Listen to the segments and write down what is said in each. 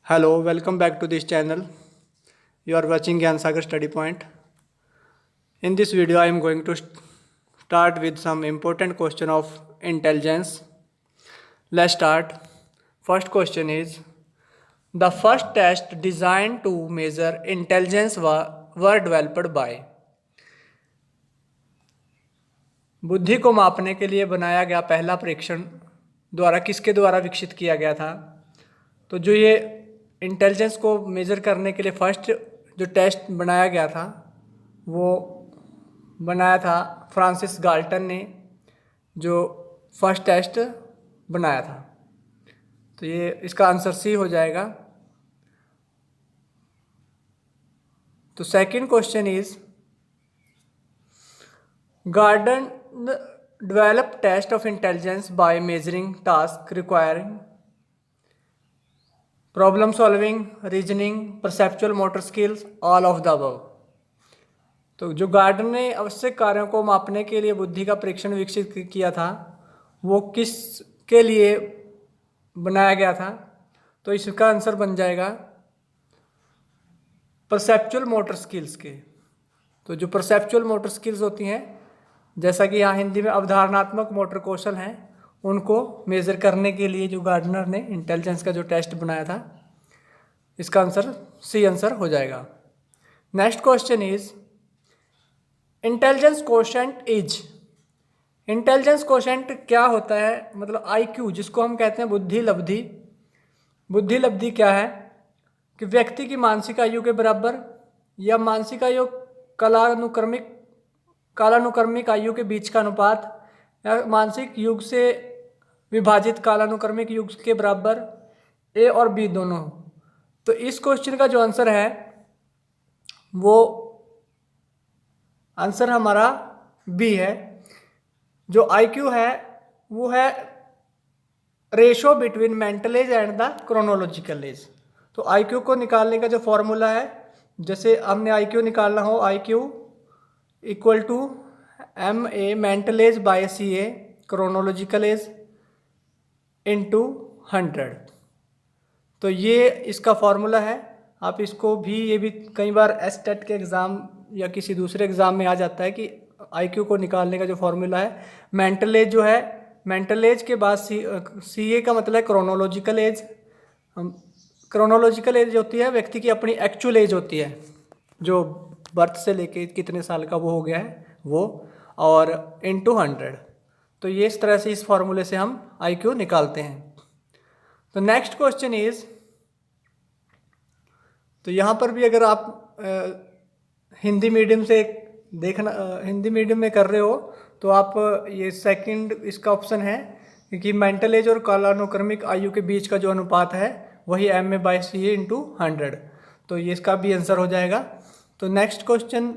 Hello, welcome back to this channel. You are watching Gyan Sagar Study Point. In this video, I am going to start with some important question of intelligence. Let's start. First question is, the first test designed to measure intelligence were developed by. बुद्धि को मापने के लिए बनाया गया पहला परीक्षण द्वारा किसके द्वारा विकसित किया गया था? तो जो ये इंटेलिजेंस को मेज़र करने के लिए फर्स्ट जो टेस्ट बनाया गया था वो बनाया था फ्रांसिस गाल्टन ने, जो फर्स्ट टेस्ट बनाया था। तो ये इसका आंसर सी हो जाएगा। तो second question is, garden developed test of intelligence by measuring tasks requiring problem solving, reasoning, perceptual motor skills, all of the above. तो जो गार्डन ने आवश्यक कार्यों को मापने के लिए बुद्धि का परीक्षण विकसित किया था वो किस के लिए बनाया गया था? तो इसका आंसर बन जाएगा परसेप्चुअल मोटर स्किल्स के। तो जो परसेप्चुअल मोटर स्किल्स होती हैं, जैसा कि यहाँ हिंदी में अवधारणात्मक मोटर कौशल हैं, उनको मेज़र करने के लिए जो गार्डनर ने इंटेलिजेंस का जो टेस्ट बनाया था, इसका आंसर सी आंसर हो जाएगा। Next question is, intelligence quotient is. Intelligence quotient क्या होता है? मतलब आईक्यू, जिसको हम कहते हैं बुद्धि लब्धि। बुद्धि लब्धि क्या है कि व्यक्ति की मानसिक आयु के बराबर या मानसिक आयु कालानुक्रमिक आयु के बीच का अनुपात या मानसिक युग से विभाजित कालानुक्रमिक युग के बराबर, ए और बी दोनों। तो इस क्वेश्चन का जो आंसर है वो आंसर हमारा बी है। जो आईक्यू है वो है ratio between mental as and the chronological age. तो आईक्यू को निकालने का जो फॉर्मूला है, जैसे हमने आईक्यू निकालना हो, IQ equal to M A mental age by C A chronological age into 100। तो ये इसका फॉर्मूला है। आप इसको भी, ये भी कई बार एसटेट के एग्ज़ाम या किसी दूसरे एग्ज़ाम में आ जाता है कि आईक्यू को निकालने का जो फॉर्मूला है, मेंटल एज जो है, मेंटल एज के बाद सी ए का मतलब है क्रोनोलॉजिकल एज। क्रोनोलॉजिकल एज होती है व्यक्ति की अपनी एक्चुअल एज होती है, जो बर्थ से लेके कितने साल का वो हो गया है वो, और इनटू 100। तो ये इस तरह से इस फॉर्मूले से हम आईक्यू निकालते हैं। तो नेक्स्ट क्वेश्चन इज, तो यहाँ पर भी अगर आप हिंदी मीडियम से देखना, हिंदी मीडियम में कर रहे हो तो आप ये सेकंड इसका ऑप्शन है, क्योंकि मेंटल एज और कालानुक्रमिक आयु के बीच का जो अनुपात है वही M A by C A into 100। तो ये इसका भी आंसर हो जाएगा। तो नेक्स्ट क्वेश्चन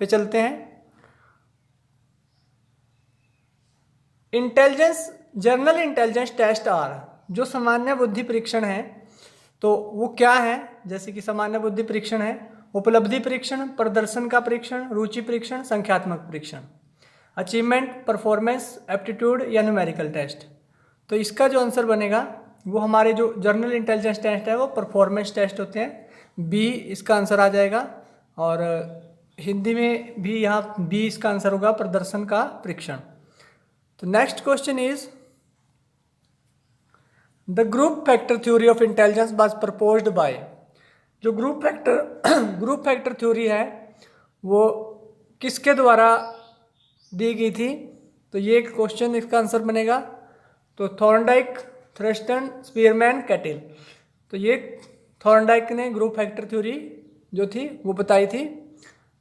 पे चलते हैं। Intelligence general intelligence test are, जो सामान्य बुद्धि परीक्षण है तो वो क्या है? जैसे कि सामान्य बुद्धि परीक्षण है उपलब्धि परीक्षण, प्रदर्शन का परीक्षण, रुचि परीक्षण, संख्यात्मक परीक्षण, अचीवमेंट, परफॉर्मेंस, एप्टीट्यूड या न्यूमेरिकल टेस्ट। तो इसका जो आंसर बनेगा वो हमारे जो जर्नल इंटेलिजेंस टेस्ट है वो परफॉर्मेंस टेस्ट होते हैं। बी इसका आंसर आ जाएगा। और हिंदी में भी यहाँ बी इसका आंसर होगा, प्रदर्शन का परीक्षण। तो next question is, the group factor theory of intelligence was proposed by. जो ग्रुप फैक्टर थ्योरी है वो किसके द्वारा दी गई थी? तो ये क्वेश्चन, इसका आंसर बनेगा तो थॉर्नडाइक, थ्रस्टन, स्पीयरमैन, कैटिल। तो ये थॉर्नडाइक ने ग्रुप फैक्टर थ्योरी जो थी वो बताई थी।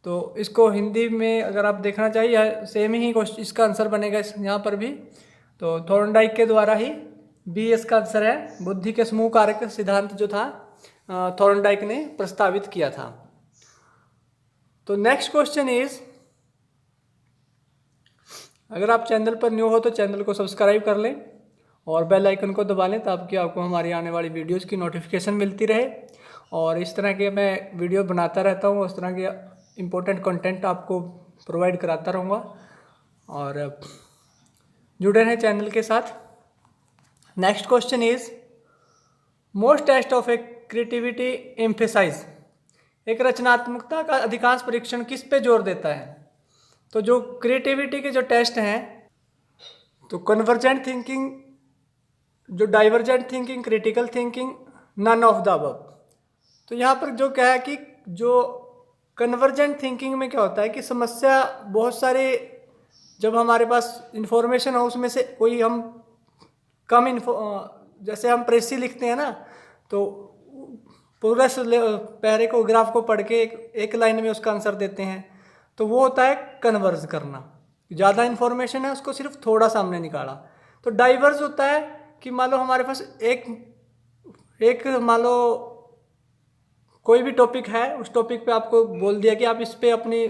तो इसको हिंदी में अगर आप देखना चाहिए, सेम ही क्वेश्चन इसका आंसर बनेगा यहाँ पर भी। तो थॉर्नडाइक के द्वारा ही बी इसका आंसर है। बुद्धि के समूह कारक सिद्धांत जो था थॉर्नडाइक ने प्रस्तावित किया था। तो नेक्स्ट क्वेश्चन इज, अगर आप चैनल पर न्यू हो तो चैनल को सब्सक्राइब कर लें और बेल आइकन को दबा लें ताकि आपको हमारी आने वाली वीडियोस की नोटिफिकेशन मिलती रहे। और इस तरह के मैं वीडियो बनाता रहता हूँ, उस तरह के इम्पोर्टेंट कंटेंट आपको प्रोवाइड कराता रहूँगा। और जुड़े रहें चैनल के साथ। Next question is, most test of a creativity emphasize, एक रचनात्मकता का अधिकांश परीक्षण किस पे जोर देता है? तो जो क्रिएटिविटी के जो टेस्ट हैं, तो कन्वर्जेंट थिंकिंग, जो divergent thinking, critical thinking, none of the above. तो यहाँ पर जो क्या है कि जो कन्वर्जेंट थिंकिंग में क्या होता है कि समस्या बहुत सारे, जब हमारे पास इंफॉर्मेशन हो उसमें से कोई हम कम जैसे हम प्रेसी लिखते हैं ना, तो पूरा पैराग्राफ को पढ़ के एक लाइन में उसका आंसर देते हैं, तो वो होता है कन्वर्ज करना। ज़्यादा इन्फॉर्मेशन है, उसको सिर्फ थोड़ा सामने निकाला। तो डाइवर्ज होता है कि मान लो हमारे पास एक मान लो कोई भी टॉपिक है, उस टॉपिक पे आपको बोल दिया कि आप इस पे अपनी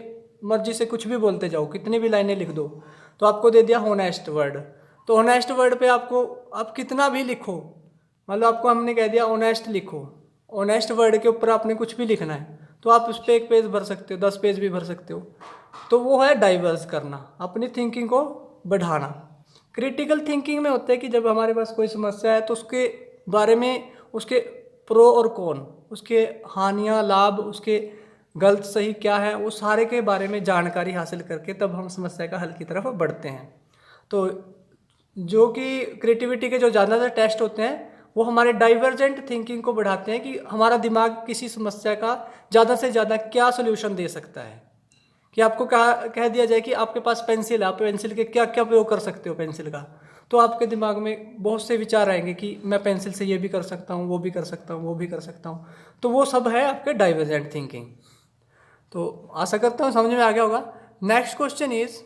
मर्जी से कुछ भी बोलते जाओ, कितनी भी लाइनें लिख दो, तो आपको दे दिया होनेस्ट वर्ड। तो होनेस्ट वर्ड पे आपको आप कितना भी लिखो, मान लो आपको हमने कह दिया ऑनेस्ट लिखो, ऑनेस्ट वर्ड के ऊपर आपने कुछ भी लिखना है, तो आप उस पर 1 पेज भर सकते हो, 10 पेज भी भर सकते हो। तो वो है डाइवर्स करना, अपनी थिंकिंग को बढ़ाना। क्रिटिकल थिंकिंग में होता है कि जब हमारे पास कोई समस्या है तो उसके बारे में, उसके प्रो और कॉन, उसके हानियाँ लाभ, उसके गलत सही क्या है, वो सारे के बारे में जानकारी हासिल करके तब हम समस्या का हल की तरफ बढ़ते हैं। तो जो कि क्रिएटिविटी के जो ज़्यादातर टेस्ट होते हैं वो हमारे डाइवर्जेंट थिंकिंग को बढ़ाते हैं कि हमारा दिमाग किसी समस्या का ज़्यादा से ज़्यादा क्या सोल्यूशन दे सकता है। कि आपको कह दिया जाए कि आपके पास पेंसिल है, आप पेंसिल के क्या क्या प्रयोग कर सकते हो पेंसिल का, तो आपके दिमाग में बहुत से विचार आएंगे कि मैं पेंसिल से ये भी कर सकता हूँ, वो भी कर सकता हूँ, वो भी कर सकता हूँ। तो वो सब है आपके डाइवर्जेंट थिंकिंग। तो आशा करता हूँ समझ में आ गया होगा। Next question is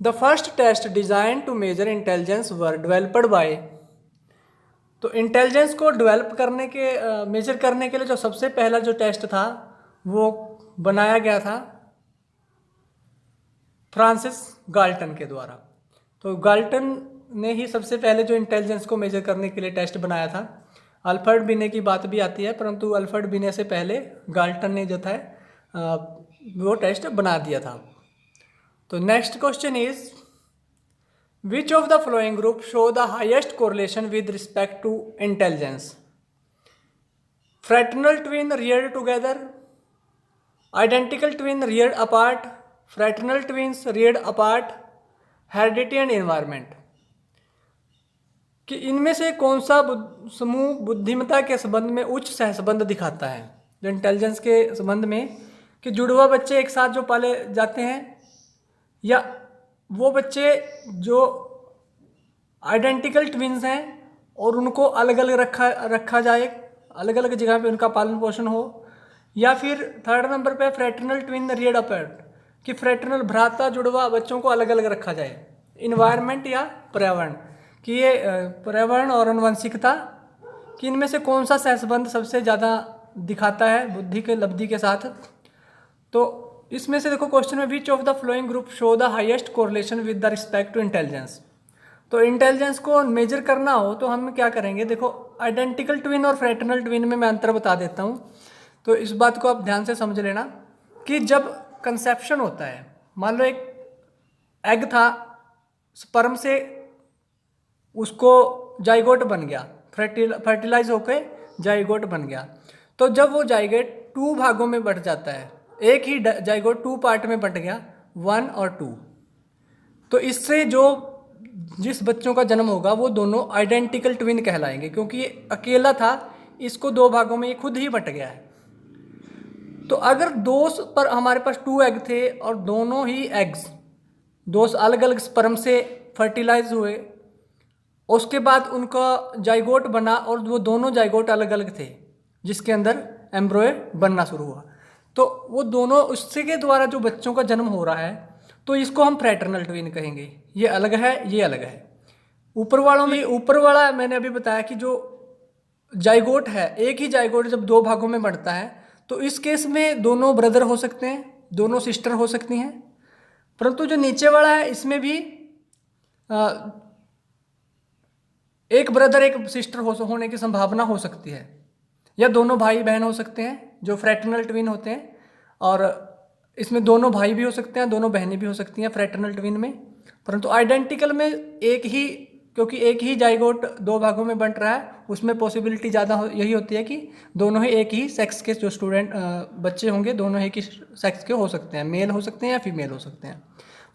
the first test design to measure intelligence were developed by. तो इंटेलिजेंस को डेवलप करने के मेजर करने के लिए जो सबसे पहला जो टेस्ट था वो बनाया गया था फ्रांसिस गाल्टन के द्वारा। तो गाल्टन ने ही सबसे पहले जो इंटेलिजेंस को मेजर करने के लिए टेस्ट बनाया था। अल्फ्रेड बिने की बात भी आती है, परंतु अल्फ्रेड बिने से पहले गाल्टन ने जो था वो टेस्ट बना दिया था। तो next question is which of the following group show the highest correlation with respect to intelligence? Fraternal twin reared together, identical twin reared apart, fraternal twins reared apart, heredity and environment. कि इनमें से कौन सा समूह बुद्धिमत्ता के संबंध में उच्च सहसंबंध दिखाता है? जो इंटेलिजेंस के संबंध में, कि जुड़वा बच्चे एक साथ जो पाले जाते हैं, या वो बच्चे जो आइडेंटिकल ट्विन्स हैं और उनको अलग अलग रखा जाए, अलग अलग जगह पे उनका पालन पोषण हो, या फिर थर्ड नंबर पे फ्रैटर्नल ट्विन रियर्ड अपार्ट, कि फ्रैटर्नल भ्राता जुड़वा बच्चों को अलग अलग रखा जाए। इन्वायरमेंट या पर्यावरण, कि ये पर्यावरण और आनुवंशिकता, कि इनमें से कौन सा सहसंबंध सबसे ज़्यादा दिखाता है बुद्धि के लब्धि के साथ? तो इसमें से देखो क्वेश्चन में which of the following group show the highest correlation with the respect to intelligence. तो इंटेलिजेंस को मेजर करना हो तो हम क्या करेंगे? देखो आइडेंटिकल ट्विन और फ्रैटर्नल ट्विन में मैं अंतर बता देता हूँ, तो इस बात को आप ध्यान से समझ लेना। कि जब कंसेप्शन होता है, मान लो एक एग था, स्पर्म से उसको जाइगोट बन गया, फर्टिलाइज होकर जाइगोट बन गया। तो जब वो जाइगोट 2 भागों में बंट जाता है, एक ही जाइगोट 2 पार्ट में बंट गया, 1 और 2, तो इससे जो जिस बच्चों का जन्म होगा वो दोनों आइडेंटिकल ट्विन कहलाएंगे, क्योंकि ये अकेला था, इसको 2 भागों में ये खुद ही बंट गया है। तो अगर पर हमारे पास 2 एग थे और दोनों ही एग्स 2 अलग अलग स्पर्म से फर्टिलाइज हुए, उसके बाद उनका जाइगोट बना और वो दोनों जाइगोट अलग अलग थे जिसके अंदर एम्ब्रॉय बनना शुरू हुआ, तो वो दोनों उससे के द्वारा जो बच्चों का जन्म हो रहा है, तो इसको हम फ्रैटर्नल ट्विन कहेंगे। ये अलग है, ये अलग है। ऊपर वालों में, ऊपर वाला मैंने अभी बताया कि जो जाइगोट है, एक ही जाइगोट जब 2 भागों में बढ़ता है तो इस केस में दोनों ब्रदर हो सकते हैं, दोनों सिस्टर हो सकती हैं। परंतु जो नीचे वाला है इसमें भी एक ब्रदर एक सिस्टर होने की संभावना हो सकती है, या दोनों भाई बहन हो सकते हैं जो फ्रैटर्नल ट्विन होते हैं, और इसमें दोनों भाई भी हो सकते हैं, दोनों बहनें भी हो सकती हैं फ्रैटर्नल ट्विन में। परंतु आइडेंटिकल में एक ही क्योंकि एक ही जाइगोट दो भागों में बंट रहा है, उसमें पॉसिबिलिटी ज़्यादा यही होती है कि दोनों ही एक ही सेक्स के जो स्टूडेंट बच्चे होंगे दोनों एक ही सेक्स के हो सकते हैं, मेल हो सकते हैं या फीमेल हो सकते हैं।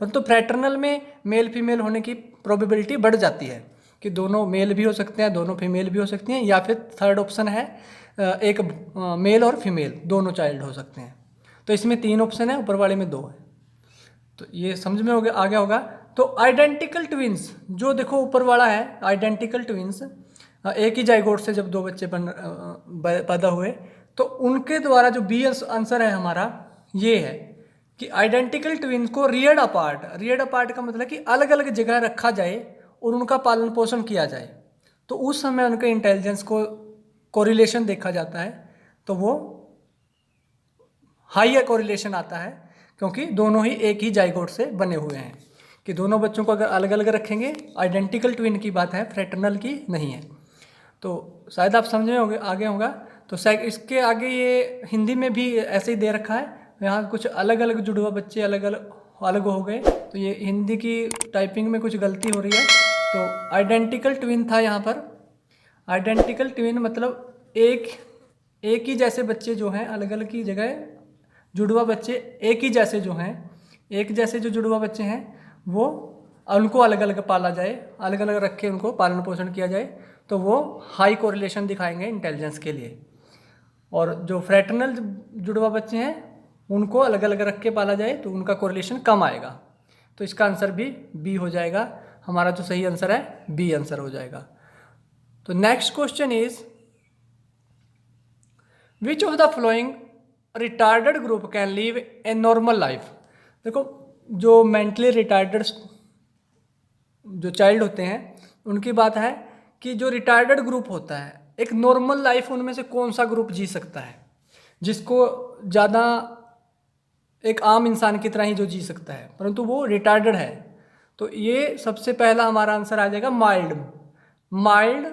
परंतु फ्रैटर्नल में मेल फीमेल होने की प्रोबेबिलिटी बढ़ जाती है कि दोनों मेल भी हो सकते हैं, दोनों फीमेल भी हो सकती हैं, या फिर थर्ड ऑप्शन है एक मेल और फीमेल दोनों चाइल्ड हो सकते हैं। तो इसमें 3 ऑप्शन है, ऊपर वाले में 2 है। तो ये समझ में आ गया होगा। तो आइडेंटिकल ट्विंस जो देखो ऊपर वाला है, आइडेंटिकल ट्विंस एक ही जाइगोट से जब 2 बच्चे पैदा हुए तो उनके द्वारा जो बी आंसर है हमारा ये है कि आइडेंटिकल ट्विंस को रियर्ड अपार्ट का मतलब कि अलग अलग जगह रखा जाए और उनका पालन पोषण किया जाए, तो उस समय उनके इंटेलिजेंस को कोरिलेशन देखा जाता है, तो वो हाई कोरिलेशन आता है क्योंकि दोनों ही एक ही जाइगोट से बने हुए हैं। कि दोनों बच्चों को अगर अलग अलग रखेंगे, आइडेंटिकल ट्विन की बात है, फ्रैटर्नल की नहीं है। तो शायद आप समझ में होंगे, आगे होगा। तो इसके आगे ये हिंदी में भी ऐसे ही दे रखा है, यहाँ कुछ अलग अलग जुड़वा बच्चे अलग हो गए, तो ये हिंदी की टाइपिंग में कुछ गलती हो रही है। तो आइडेंटिकल ट्विन था यहाँ पर। आइडेंटिकल ट्विन मतलब एक ही जैसे बच्चे जो हैं अलग अलग की जगह जुड़वा बच्चे एक ही जैसे जो हैं, एक जैसे जो जुड़वा बच्चे हैं वो उनको अलग अलग पाला जाए, अलग अलग रख के उनको पालन पोषण किया जाए, तो वो हाई कोरिलेशन दिखाएंगे इंटेलिजेंस के लिए। और जो फ्रैटर्नल जुड़वा बच्चे हैं उनको अलग अलग रख के पाला जाए तो उनका कोरिलेशन कम आएगा। तो इसका आंसर भी बी हो जाएगा, हमारा जो सही आंसर है बी आंसर हो जाएगा। तो next question is which of the flowing retarded group can leave a normal life. देखो जो मेंटली रिटार्डेड जो चाइल्ड होते हैं उनकी बात है कि जो रिटार्डेड ग्रुप होता है एक नॉर्मल लाइफ उनमें से कौन सा ग्रुप जी सकता है जिसको ज़्यादा एक आम इंसान की तरह ही जो जी सकता है, परंतु वो रिटार्डेड है। तो ये सबसे पहला हमारा आंसर आ जाएगा माइल्ड,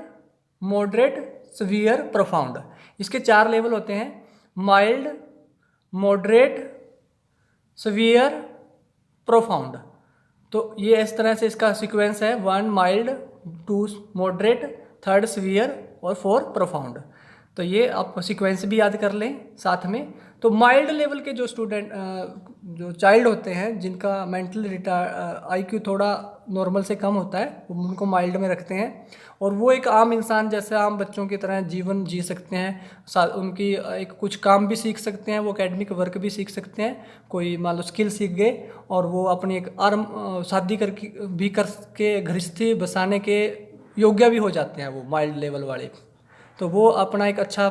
मॉडरेट, सीवियर, प्रोफाउंड। इसके 4 लेवल होते हैं, माइल्ड, मॉडरेट, सीवियर, प्रोफाउंड। तो ये इस तरह से इसका सीक्वेंस है, 1 माइल्ड, 2 मॉडरेट, 3 सीवियर और 4 प्रोफाउंड। तो ये आप सीक्वेंस भी याद कर लें साथ में। तो माइल्ड लेवल के जो स्टूडेंट जो चाइल्ड होते हैं जिनका मेंटल IQ थोड़ा नॉर्मल से कम होता है उनको माइल्ड में रखते हैं, और वो एक आम इंसान जैसे आम बच्चों की तरह जीवन जी सकते हैं। उनकी एक कुछ काम भी सीख सकते हैं, वो एकेडमिक वर्क भी सीख सकते हैं, कोई मान लो स्किल सीख गए और वो अपनी एक शादी करके गृहस्थी बसाने के योग्य भी हो जाते हैं वो माइल्ड लेवल वाले। तो वो अपना एक अच्छा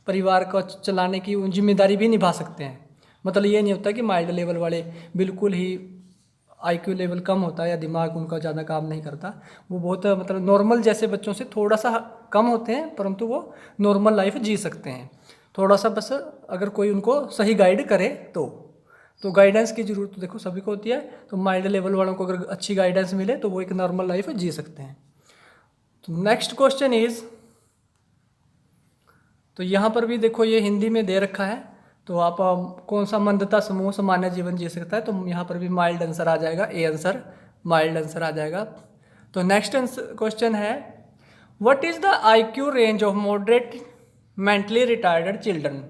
परिवार को चलाने की जिम्मेदारी भी निभा सकते हैं। मतलब ये नहीं होता कि माइल्ड लेवल वाले बिल्कुल ही IQ लेवल कम होता है या दिमाग उनका ज़्यादा काम नहीं करता, वो बहुत मतलब नॉर्मल जैसे बच्चों से थोड़ा सा कम होते हैं, परंतु वो नॉर्मल लाइफ जी सकते हैं। थोड़ा सा बस अगर कोई उनको सही गाइड करे तो गाइडेंस की ज़रूरत देखो सभी को होती है। तो माइल्ड लेवल वालों को अगर अच्छी गाइडेंस मिले तो वो एक नॉर्मल लाइफ जी सकते हैं। तो नेक्स्ट क्वेश्चन इज़, तो यहाँ पर भी देखो ये हिंदी में दे रखा है, तो आप कौन सा मंदता समूह सामान्य जीवन जी सकता है, तो यहाँ पर भी माइल्ड आंसर आ जाएगा, ए आंसर माइल्ड आंसर आ जाएगा। तो नेक्स्ट क्वेश्चन है what is the IQ range of moderate mentally retarded children.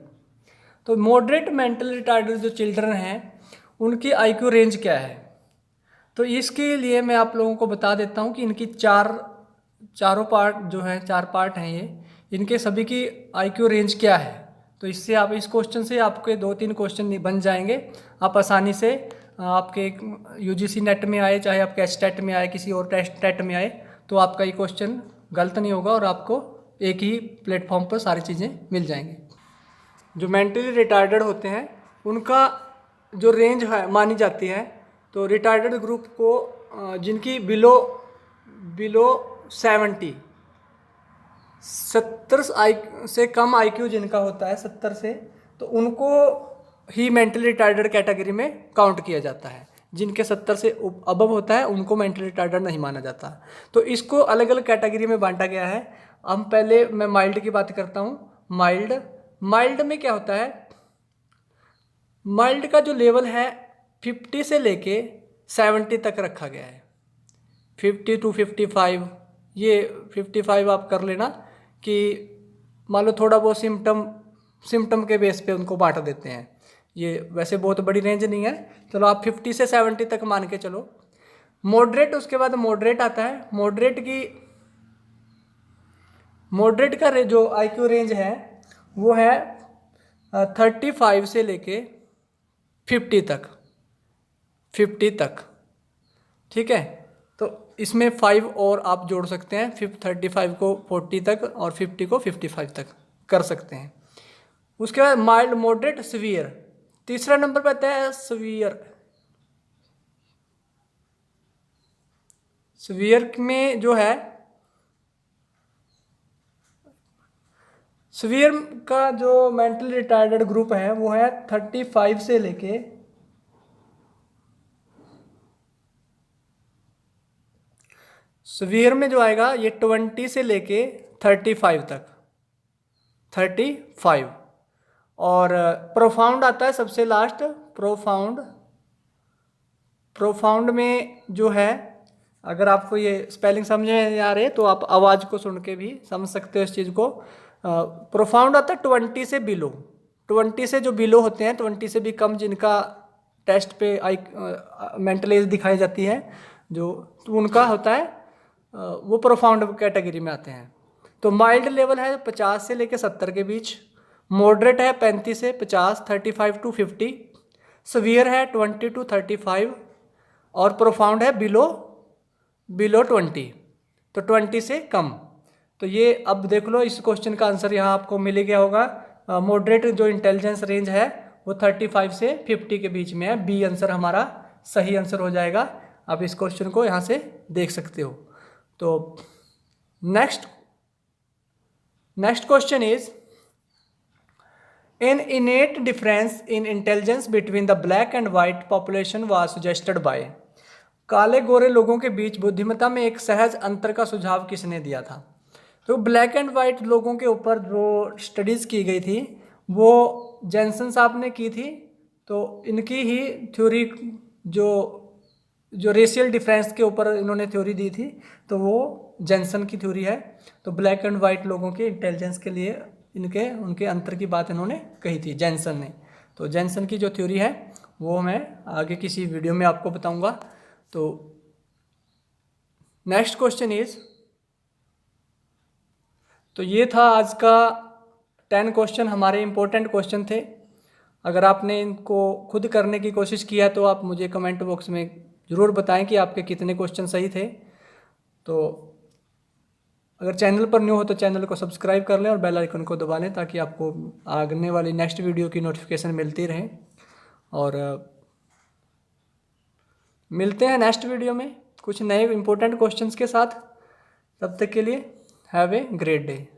तो मॉडरेट मेंटली रिटार्डेड जो चिल्ड्रन हैं उनकी IQ रेंज क्या है। तो इसके लिए मैं आप लोगों को बता देता हूँ कि इनकी चारों पार्ट जो है 4 पार्ट हैं ये, इनके सभी की IQ रेंज क्या है। तो इससे आप इस क्वेश्चन से आपके 2-3 क्वेश्चन बन जाएंगे, आप आसानी से आपके UGC नेट में आए चाहे आपके STET में आए किसी और टेट में आए, तो आपका ये क्वेश्चन गलत नहीं होगा और आपको एक ही प्लेटफॉर्म पर सारी चीज़ें मिल जाएंगी। जो मेंटली रिटार्डेड होते हैं उनका जो रेंज है मानी जाती है, तो रिटार्डेड ग्रुप को जिनकी बिलो 70 से कम IQ जिनका होता है 70 से, तो उनको ही मेंटली रिटार्डेड कैटेगरी में काउंट किया जाता है। जिनके 70 से अबव होता है उनको मेंटली रिटार्डेड नहीं माना जाता। तो इसको अलग अलग कैटेगरी में बांटा गया है। अब पहले मैं माइल्ड की बात करता हूँ। माइल्ड में क्या होता है, माइल्ड का जो लेवल है 50 से लेके 70 तक रखा गया है। 50 to 55, ये 55 आप कर लेना कि मान लो थोड़ा बहुत सिम्टम के बेस पे उनको बांट देते हैं। ये वैसे बहुत बड़ी रेंज नहीं है, चलो आप 50 से 70 तक मान के चलो। मॉडरेट, उसके बाद मॉडरेट आता है। मॉडरेट का जो IQ रेंज है वो है 35 से लेके 50 तक। ठीक है, तो इसमें 5 और आप जोड़ सकते हैं, 35 को 40 तक और 50 को 55 तक कर सकते हैं। उसके बाद माइल्ड, मॉडरेट, सीवियर। तीसरा नंबर पे आता है सीवियर। सीवियर में जो है, सीवियर का जो मेंटली रिटार्डेड ग्रुप है वो है 35 से लेके सीवियर में जो आएगा ये 20 से लेके 35 तक, 35। और प्रोफाउंड आता है सबसे लास्ट, प्रोफाउंड में जो है, अगर आपको ये स्पेलिंग समझ में नहीं आ रहे तो आप आवाज़ को सुन के भी समझ सकते हो इस चीज़ को। प्रोफाउंड आता है 20 से बिलो, 20 से जो बिलो होते हैं, 20 से भी कम जिनका टेस्ट पे मेंटल एज दिखाई जाती है जो, तो उनका होता है वो प्रोफाउंड कैटेगरी में आते हैं। तो माइल्ड लेवल है 50 से लेकर 70 के बीच, मॉडरेट है 35 से 50, 35 to 50, सीवियर है 20 to 35 और प्रोफाउंड है बिलो 20, तो 20 से कम। तो ये अब देख लो, इस क्वेश्चन का आंसर यहाँ आपको मिल गया होगा। मॉडरेट जो इंटेलिजेंस रेंज है वो 35 से 50 के बीच में है। बी आंसर हमारा सही आंसर हो जाएगा। आप इस क्वेश्चन को यहाँ से देख सकते हो। तो next question is, N इनेट difference in intelligence between the black and white population was suggested by. काले गोरे लोगों के बीच बुद्धिमत्ता में एक सहज अंतर का सुझाव किसने दिया था? तो ब्लैक एंड वाइट लोगों के ऊपर जो स्टडीज़ की गई थी वो जैनसन साहब ने की थी। तो इनकी ही थ्योरी, जो रेशियल डिफरेंस के ऊपर इन्होंने थ्योरी दी थी, तो वो जैनसन की थ्योरी है। तो ब्लैक एंड वाइट लोगों के इंटेलिजेंस के लिए उनके अंतर की बात इन्होंने कही थी जैनसन ने। तो जैनसन की जो थ्योरी है वो मैं आगे किसी वीडियो में आपको बताऊंगा। तो नेक्स्ट क्वेश्चन इज, तो ये था आज का 10 क्वेश्चन, हमारे इम्पोर्टेंट क्वेश्चन थे। अगर आपने इनको खुद करने की कोशिश किया तो आप मुझे कमेंट बॉक्स में ज़रूर बताएं कि आपके कितने क्वेश्चन सही थे। तो अगर चैनल पर न्यू हो तो चैनल को सब्सक्राइब कर लें और बेल आइकन को दबा लें ताकि आपको आने वाली नेक्स्ट वीडियो की नोटिफिकेशन मिलती रहे। और मिलते हैं नेक्स्ट वीडियो में कुछ नए इंपॉर्टेंट क्वेश्चंस के साथ। तब तक के लिए हैव ए ग्रेट डे।